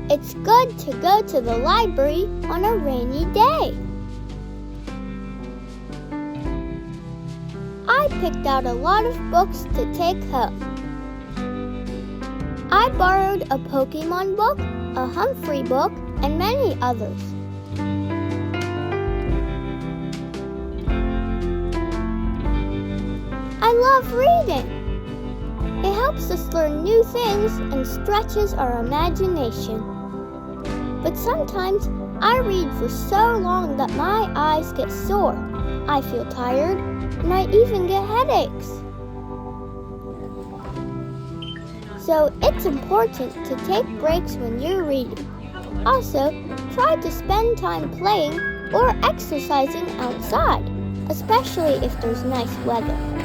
It's good to go to the library on a rainy day. I picked out a lot of books to take home. I borrowed a Pokemon book, a Humphrey book, and many others. I love reading. It helps us learn new things and stretches our imagination. But sometimes I read for so long that my eyes get sore. I feel tired, and I even get headaches. So it's important to take breaks when you're reading. Also, try to spend time playing or exercising outside, especially if there's nice weather.